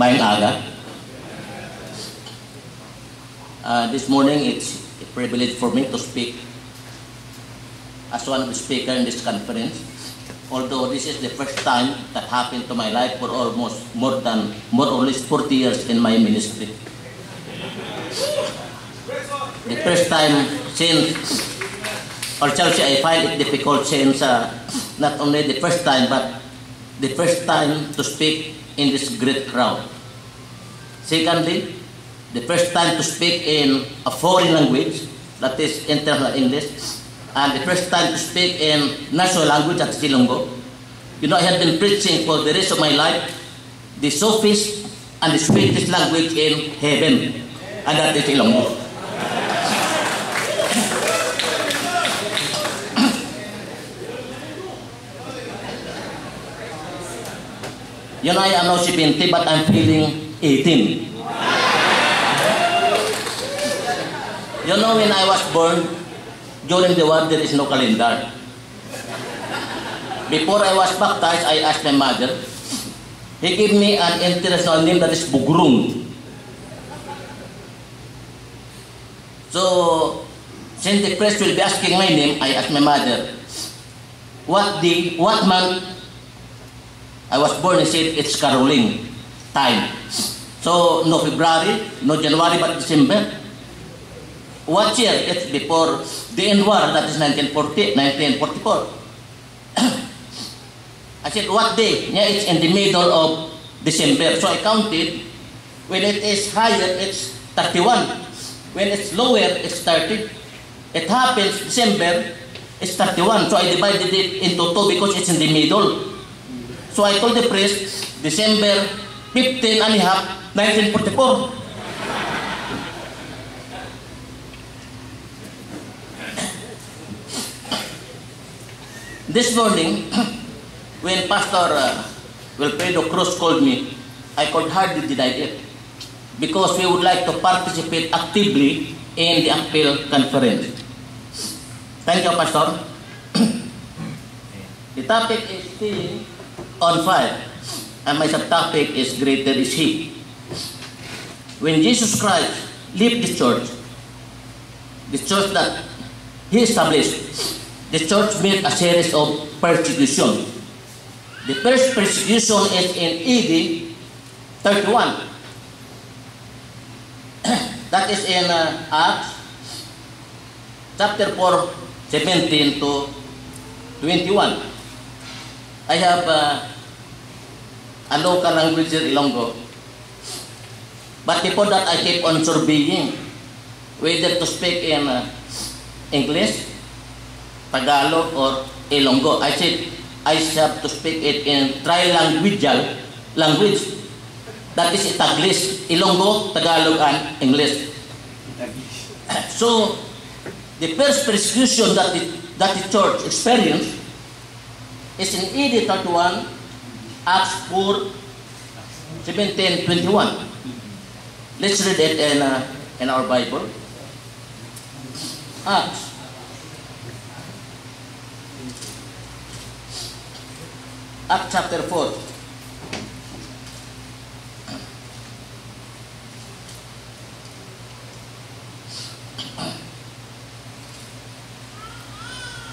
Mayang aga. This morning, it's a privilege for me to speak as one of the speakers in this conference. Although this is the first time that happened to my life for almost more or less 40 years in my ministry. The first time since, or shall I find it difficult since not only the first time, but the first time to speak in this great crowd. Secondly, the first time to speak in a foreign language, that is international English, and the first time to speak in national language, at Ilonggo. You know, I have been preaching for the rest of my life the sophist and the sweetest language in heaven, and that is Ilonggo. You know, I am now 70, but I'm feeling 18. You know, when I was born, during the war, there is no calendar. Before I was baptized, I asked my mother. He gave me an international name that is Bugrung. So, since the priest will be asking my name, I asked my mother, what month I was born? He said, it's caroling time. So, no February, no January, but December. What year? It's before the end war, that is 1944. I said, what day? Yeah, it's in the middle of December. So I counted. When it is higher, it's 31. When it's lower, it's 30. It happens December, it's 31. So I divided it into 2 because it's in the middle. So I told the priest, December 15 and a half, 1944. This morning, when Pastor Wilfredo Cruz called me, I could hardly deny it because we would like to participate actively in the appeal conference. Thank you, Pastor. The topic is still on fire, and my subtopic is greater is He. When Jesus Christ left the church that He established, the church made a series of persecution. The first persecution is in AD 31. That is in Acts chapter 4, 17 to 21. I have a local language in Ilonggo. But before that, I keep on surveying whether to speak in English, Tagalog, or Ilonggo. I said, I have to speak it in trilingual language. That is Taglish, Ilonggo, Tagalog, and English. So, the first persecution that the church experienced is in AD 31, Acts 4, 17, 21. Let's read it in our Bible. Acts chapter 4.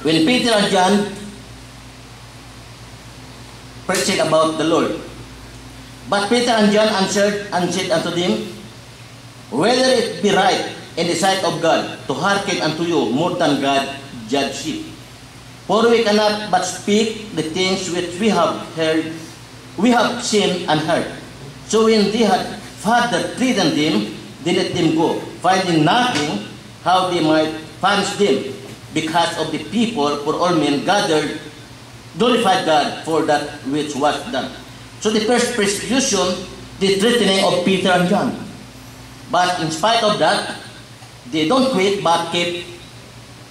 When Peter and John preaching about the Lord, but Peter and John answered and said unto them, whether it be right in the sight of God to hearken unto you more than God judge it. For we cannot but speak the things which we have heard, we have seen and heard. So when they had further threatened them, they let them go, finding nothing how they might punish them, because of the people, for all men gathered, glorified God for that which was done. So the first persecution, the threatening of Peter and John. But in spite of that, they don't quit but keep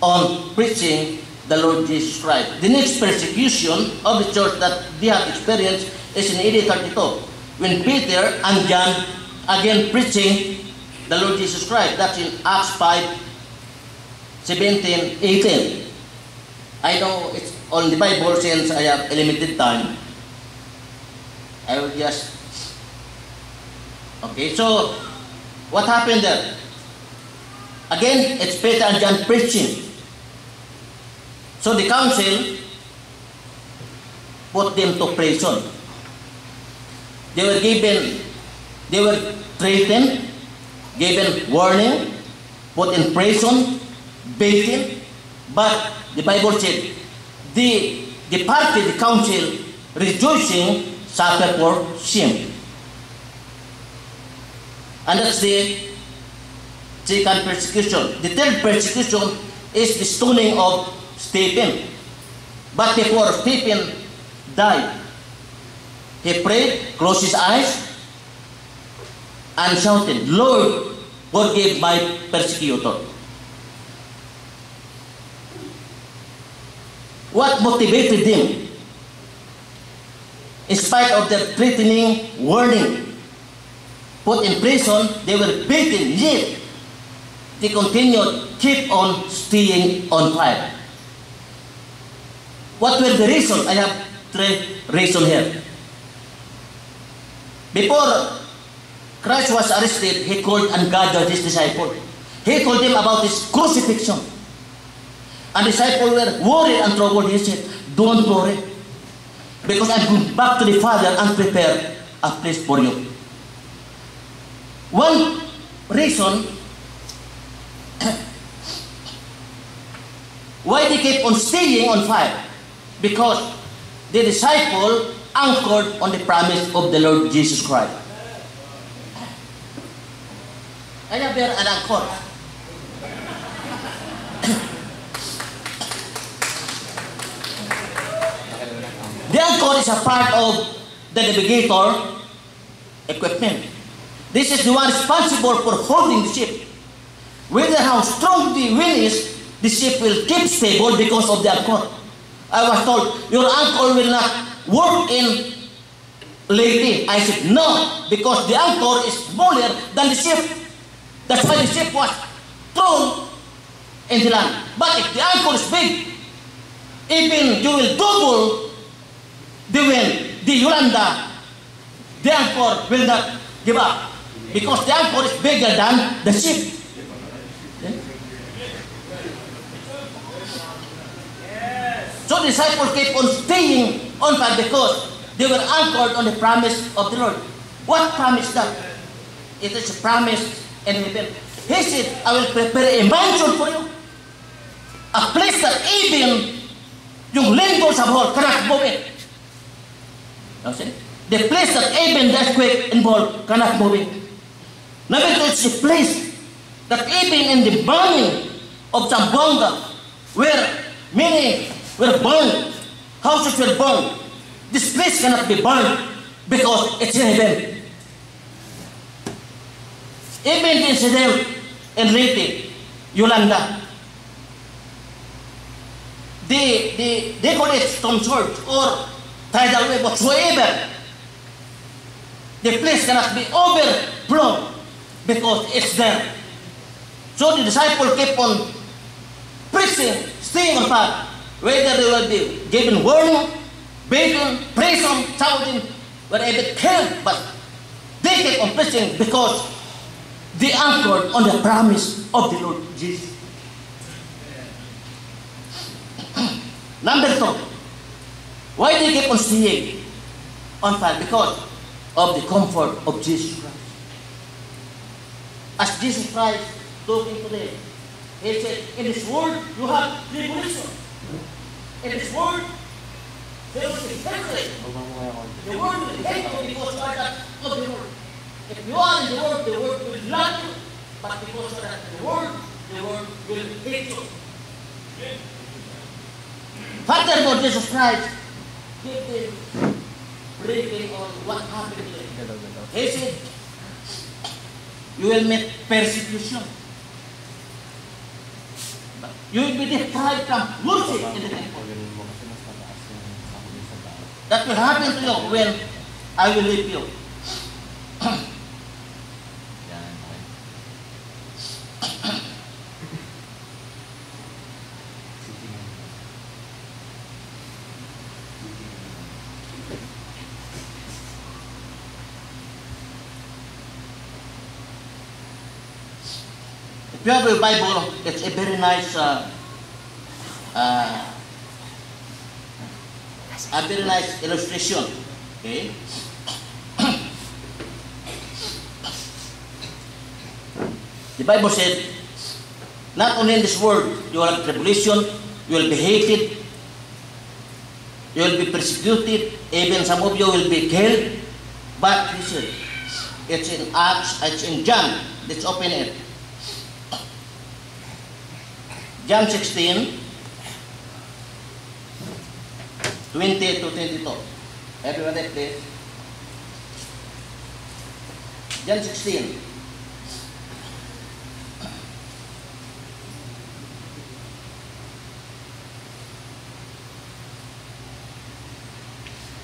on preaching the Lord Jesus Christ. The next persecution of the church that they have experienced is in AD 32, when Peter and John again preaching the Lord Jesus Christ. That's in Acts 5, 17, 18. I know it's on the Bible since I have a limited time. I will just Okay, so what happened there? Again, it's Peter and John preaching. So the council put them to prison. They were threatened, given warning, put in prison, beaten. But the Bible said, the party, the council, rejoicing, suffer for shame. And that's the second persecution. The third persecution is the stoning of Stephen. But before Stephen died, he prayed, closed his eyes, and shouted, "Lord, forgive my persecutor." What motivated them? In spite of their threatening warning, put in prison, they were beaten, yet they continued, keep on staying on fire. What were the reasons? I have three reasons here. Before Christ was arrested, he called and gathered his disciples. He told them about his crucifixion. And the disciples were worried and troubled. He said, "Don't worry, because I'm going back to the Father and prepare a place for you." One reason why they kept on staying on fire, because the disciple anchored on the promise of the Lord Jesus Christ. I have there an anchor. The anchor is a part of the navigator equipment. This is the one responsible for holding the ship. Whether how strong the wind is, the ship will keep stable because of the anchor. I was told, your anchor will not work in Leyte. I said, no, because the anchor is smaller than the ship. That's why the ship was thrown in the land. But if the anchor is big, even you will double the wind, the Yolanda, the anchor will not give up, because the anchor is bigger than the ship. So the disciples kept on staying on fire because they were anchored on the promise of the Lord. What promise that? It is a promise in heaven. He said, "I will prepare a mansion for you, a place that even yung lingkod sa buhol cannot move it." The place that even the earthquake involved cannot move it. Number two, it's a place that even in the burning of Zamboanga, where many were burned, houses were burned, this place cannot be burned because it's in heaven. Even the incident in Leyte, Yolanda, they call it storm surge or tidal wave, whatsoever. The place cannot be overflown because it's there. So the disciples kept on preaching, staying on fire, whether they will be given warning, beaten, prison, shouting, whatever it can, but they kept on preaching because they anchored on the promise of the Lord Jesus. Number two, why they keep on staying on fire? Because of the comfort of Jesus Christ. As Jesus Christ talking to them, he said, "In this world you have tribulation. In this world there will be hatred. The world will hate you because you are not of the world. If you are in the world will love you. But because you are not in the world will hate you." Furthermore, Jesus Christ gave them briefing on what happened to them. He said, "You will meet persecution. You will be deprived from worship in the temple. That will happen to you when I will leave you." you have a Bible, it's a very nice, illustration. Okay. The Bible said, not only in this world, you will have tribulation, you will be hated, you will be persecuted, even some of you will be killed. But he said, it's in Acts, it's in John. Let's open it. John 16, 20 to 22. Everybody please. John 16.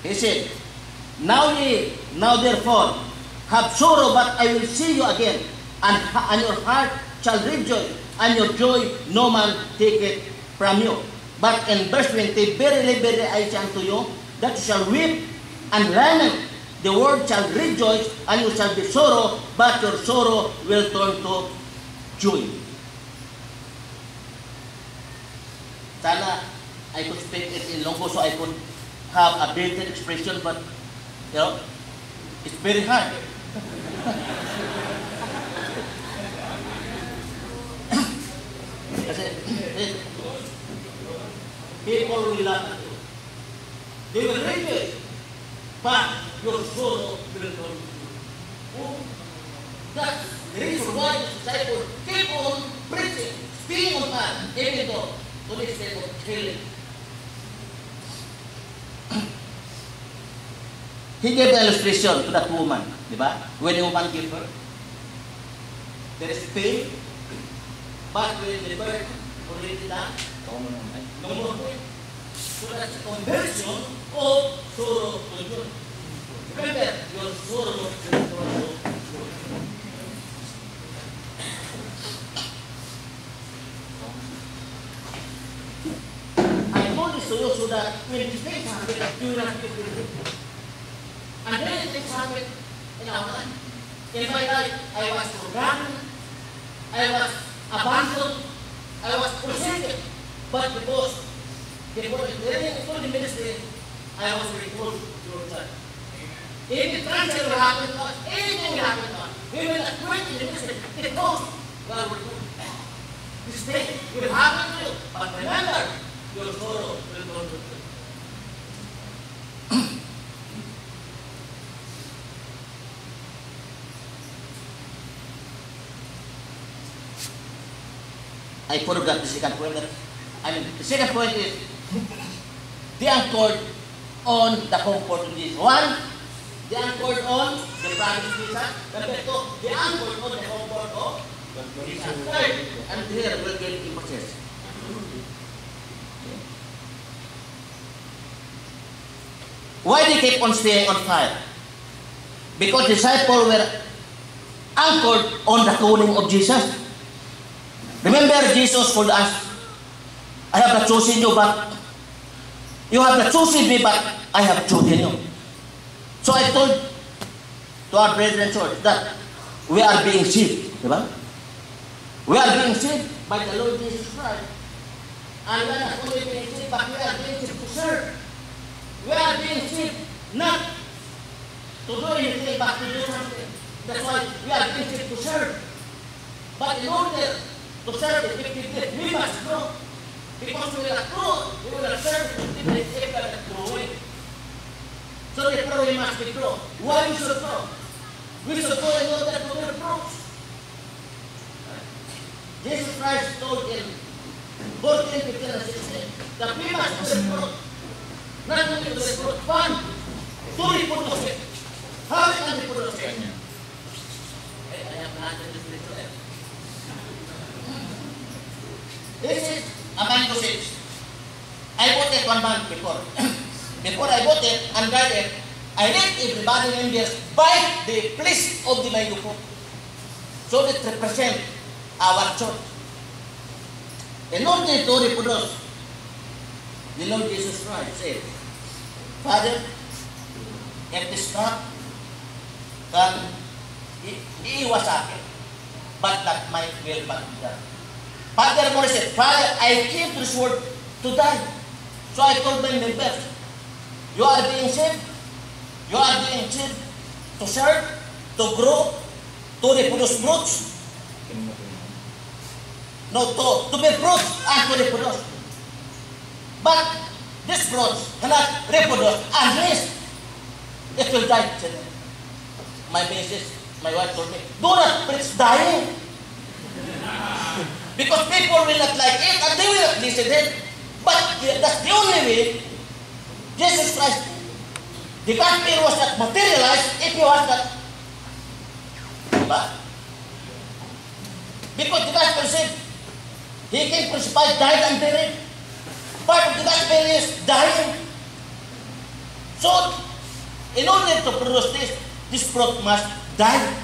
He said, now therefore have sorrow, but I will see you again, and your heart shall rejoice, and your joy no man take it from you. But in verse 20, verily, verily, I say unto you, that you shall weep and lament. The world shall rejoice, and you shall be sorrow, but your sorrow will turn to joy. Sana I could speak it in Ilonggo so I could have a better expression, but you know, it's very hard. Kasi people will laugh at you. They will rejoice, but your sorrow will turn to joy. That's the reason why the disciples keep on preaching, speaking of God, even though to the extent of killing. He gave the illustration to that woman, di ba? When the woman gave birth, there is pain, but when the birth already done, no more pain. So that's a conversion of sorrow to joy. Remember, your sorrow will turn to joy. I told this to you so that when these things happen, you will not get rid. And then things happen in our life. In my life, I was forgotten, I was abandoned, I was forsaken. But because before the ministry, I was recalled to return. If the transfer will happen to us, anything will happen to us, we will not quit in the ministry because God will do it. This thing will happen to you, but remember, your sorrow will go to you. I forgot the second point. The second point is they anchored on the comfort of Jesus. One, they anchored on the promise of Jesus. Number two, they anchored on the comfort of Jesus. Third, and here we'll get emphasis. Why they keep on staying on fire? Because disciples were anchored on the calling of Jesus. Remember, Jesus told us, I have not chosen you, but you have not chosen me, but I have chosen you. So I told to our brethren church that we are being saved. Diba? We are being saved by the Lord Jesus Christ. And we are not only being saved, but we are being saved to serve. We are being saved not to do anything, but to do something. That's why we are being saved to serve. But in order to serve effectively, we must grow. Because we will not grow, we will not serve effectively if we are not growing. So therefore we must be grow. Why we should grow? We should grow in order to bear fruits. Jesus Christ told in 14, 15, and 16 that we must bear fruit. Not only to bear fruit, but to reproduce it. How we can reproduce it? I have not understood it. This is a mango seeds. I bought it 1 month before. Before I bought it and dried it, I let everybody members buy the flesh of the mango fruit. So that represent our church. In order to reproduce, the Lord Jesus Christ said, Father, if this cup can iiwas sa akin, but not my will, but done. Furthermore, he said, Father, I came to this world to die. So I told my members, you are being saved. You are being saved to serve, to grow, to reproduce fruits. No, to be fruits and to reproduce. But this fruits cannot reproduce unless it will die. My missus, my wife told me, do not preach dying. Because people will not like it and they will not listen it. But that's the only way. Jesus Christ, the gospel was not materialized if he was not. But because the gospel said, he came crucified, died and buried. Part of the gospel is dying. So, in order to produce this fruit must die.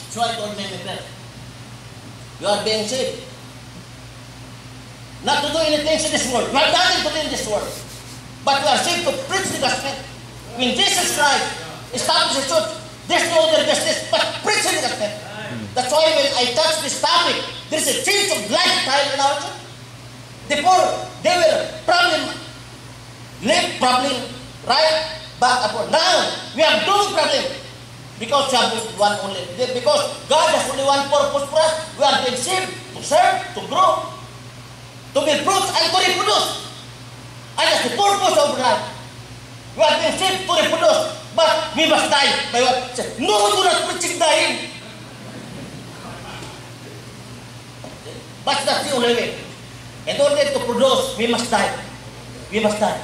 So I told my friend, you are being saved. Not to do anything in this world. You have nothing to do in this world. But you are saved to preach the gospel. When Jesus Christ established the church, there's no other business but preaching the gospel. That's why when I touch this topic, there's a change of lifestyle in our church. The poor, they were probably right back upon. Now, we have no problem. Because we have one only. Because God has only one purpose for us. We are being saved to serve, to grow, to be fruits and to reproduce. And that's the purpose of life. We are being saved to reproduce. But we must die. My wife said, no, do not preach dying. But that's the only way. In order to produce, we must die. We must die.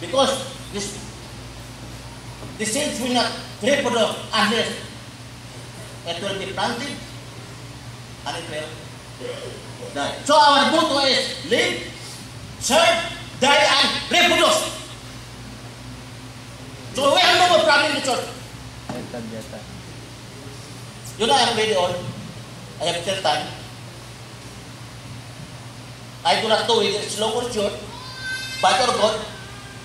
Because the seeds will not reproduce unless it will be planted and it will die. So our motto is live, serve, die and reproduce. So we have no more problem in the church. You know, I am very old. I have still time. I do not know whether it's long or short, but or good.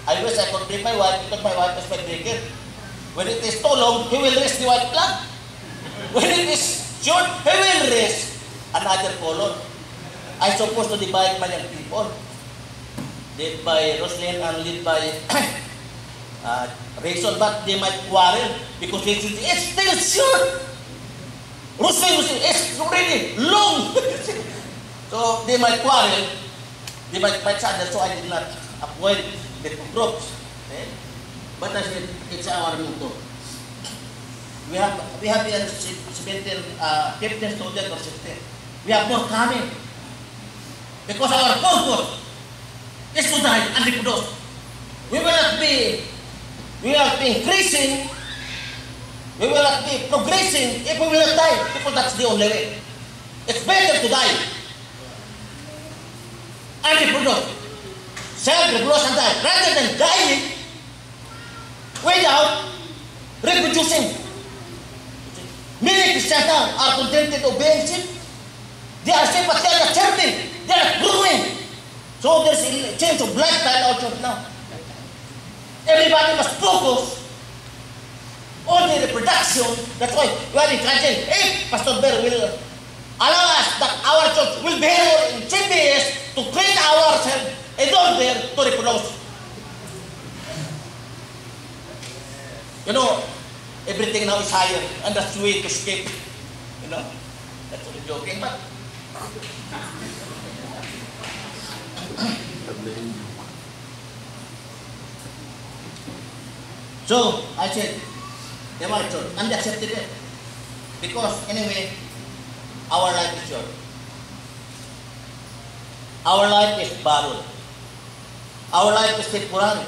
I wish I could break my wife because my wife is my breaker. When it is too long, he will raise the white flag. When it is short, he will raise another color. I supposed to divide my young people. Led by Roslyn and led by Rachel, but they might quarrel because it's still short. Roslyn is really long. So they might quarrel, they might fight each other, so I did not avoid the two groups. Okay? But I said, it's our motto. We have here 15 students or 16. We have more coming. Because our purpose is to die and reproduce. We will not be increasing, we will not be progressing if we will not die, because that's the only way. It's better to die and reproduce. Self-reproduce and die, rather than dying without reproducing. Many Christians now are contented of being sick. They are sick, but they are not serving. They are not growing. So there's a change of lifestyle out of now. Everybody must focus on the reproduction. That's why we are encouraging, if Pastor Bear will allow us that our church will be here in CBS to train ourselves in order to reproduce. You know, everything now is higher, and that's the way to escape. You know, that's only joking, but so I said, they were church, and they accepted it. Because anyway, our life is short. Our life is borrowed. Our life is temporary.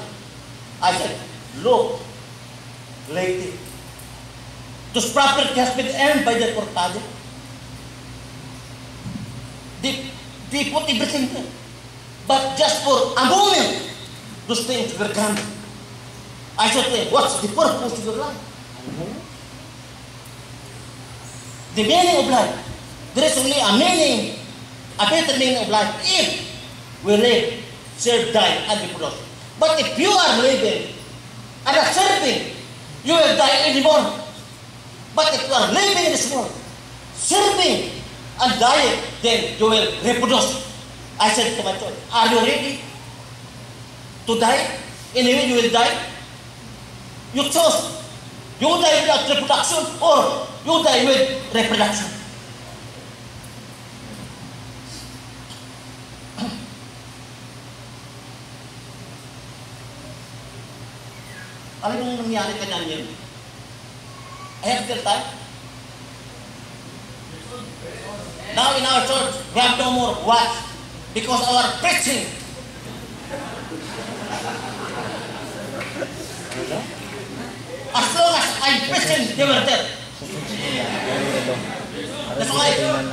I said, look, lady, those property has been earned by the Portado. They put everything there. But just for a moment, those things were gone. I said to him, what's the purpose of your life? The meaning of life. There is only a meaning, a better meaning of life if we live, serve, die, and reproduce. But if you are living and not serving, you will die anymore. But if you are living in this world, serving and dying, then you will reproduce. I said to my children, are you ready to die? Anyway, you will die. You chose. You die without reproduction or you die with reproduction. Alam mo nangyari kay Daniel? I have still time. Now in our church, we have no more watch because our preaching. As long as I'm preaching, they were there. That's why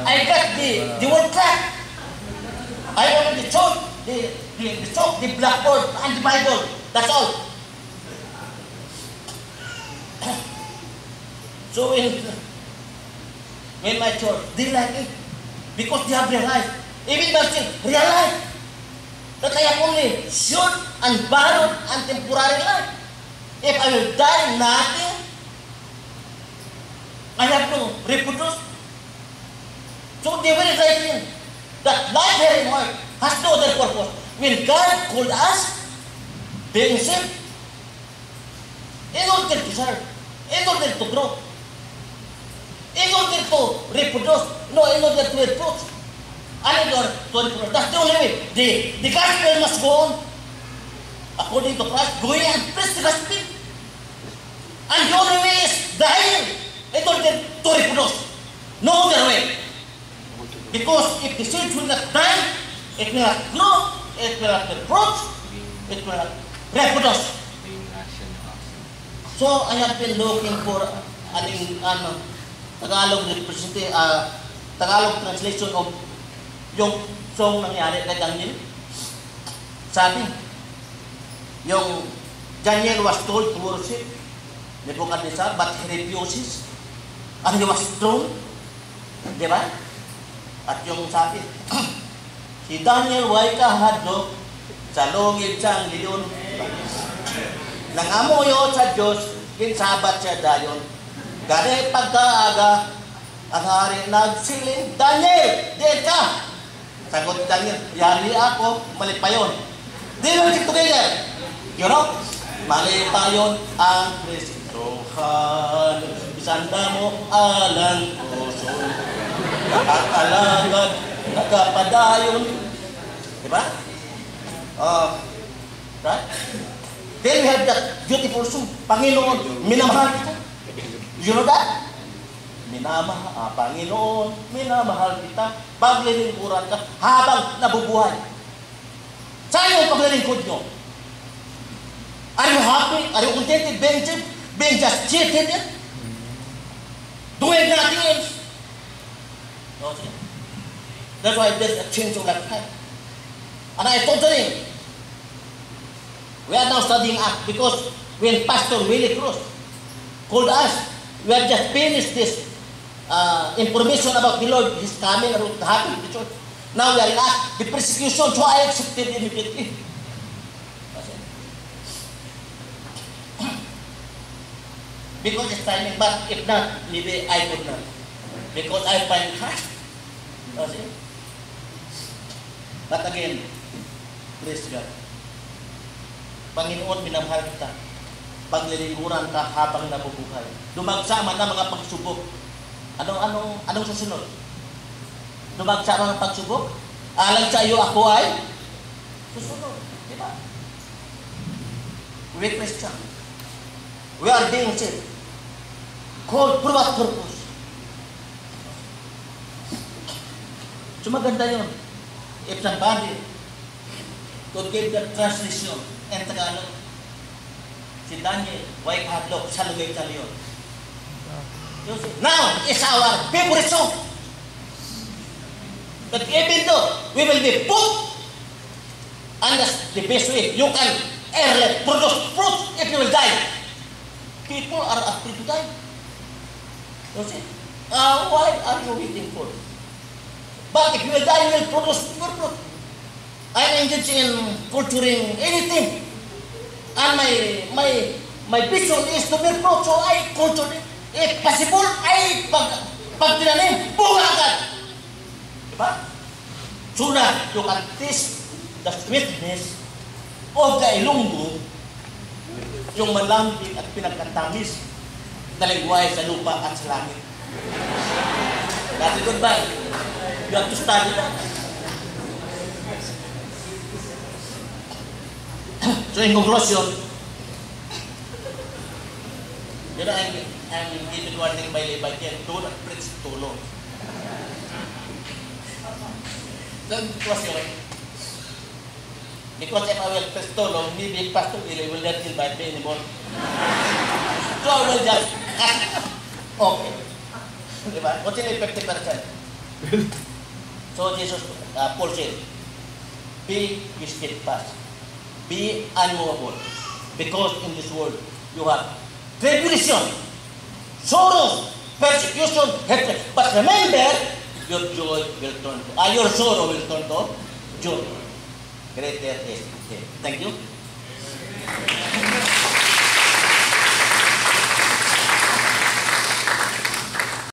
I got the word track. I already chose the blackboard and the Bible. That's all. So when my church, they like it because they have realized, even Martin realized that I am only short and borrowed and temporary life. If I will die nothing, I have to reproduce. So they were realizing that life here in earth has no other purpose. When God called us, being saved, in order to serve, in order to grow, in order to reproduce, in order to reproduce, and in order to reproduce. That's the only way. The gospel must go on. According to Christ, going and preach the gospel. And the only way is dying in order to reproduce. No other way. Because if the seed will not die, it will not grow, it will not reproduce, it will not reproduce. So I have been looking for Tagalog translation of yung song nangyari kay Daniel. Sabi, yung Daniel was told to worship Nebuchadnezzar, but he refuses. And he was thrown. Di ba? At yung sabi, si Daniel way kahadlok sa lungid sang leon. Nangamuyo sa Diyos, kinsabat siya dayon. Gani pagkaaga, ang hari nagsiling, Daniel, diyan ka! Sagot Daniel, yari ako, mali pa yun. Di ba get together? You know, mali pa yun ang Kristohan. Isanda mo alang puso. Nakakalagad, nakapadayon. Diba? Right? Then we have that beautiful song, Panginoon, minamahal kita. You know that? Panginoon, minamahal kita. Paglilingkuran ka habang nabubuhay. Saan yung paglilingkod nyo? Are you happy? Are you contented being just cheated? Doing nothing else? No, see? That's why there's a change of lifetime. And I totally, we are now studying Acts because when Pastor Willie Cruz called us, we have just finished this information about the Lord, His coming, and what happened to the church. Now we are in Acts, the persecution, so I accepted immediately. Because it's timing, but if not, maybe I could not. Because I find Christ. But again, praise God. Panginoon, minamahal kita. Paglilingkuran ka habang nabubuhay. Dumagsa man ang mga pagsubok. Anong susunod? Dumagsa man ang pagsubok? Alang sa iyo ako ay susunod. Diba? We Christian. We are being saved. Called for what purpose? So maganda yun. If somebody could give the translation in Tagalog, si Daniel, white hadlock, sa lugay sa leon. Now is our favorite song. But even though we will be put, and that's the best way, you can early produce fruit if you will die. People are afraid to die. You see? Why are you waiting for? But if you will die, you will produce more fruit. I'm engaged in culturing anything. And My vision is to bear fruit. So I culture it. If possible, ay pag tinanim, bunga agad. Diba? So that you can taste the sweetness of the Ilonggo, yung malambing at pinagkatamis na lingwahe sa lupa at sa langit. That's a good bye. You have to study that. So in conclusion, you know, I'm given warning by Levi here, do not preach too long. So conclusion, because if I will preach too long, maybe Pastor Billy will not invite me anymore. So I will just cut. Okay. Diba? What's in 50%? So Jesus, Paul said, be steadfast, be unmovable, because in this world you have tribulation, sorrow, persecution, hatred. But remember, your joy will turn to, your sorrow will turn to joy. Greater is. Thank you.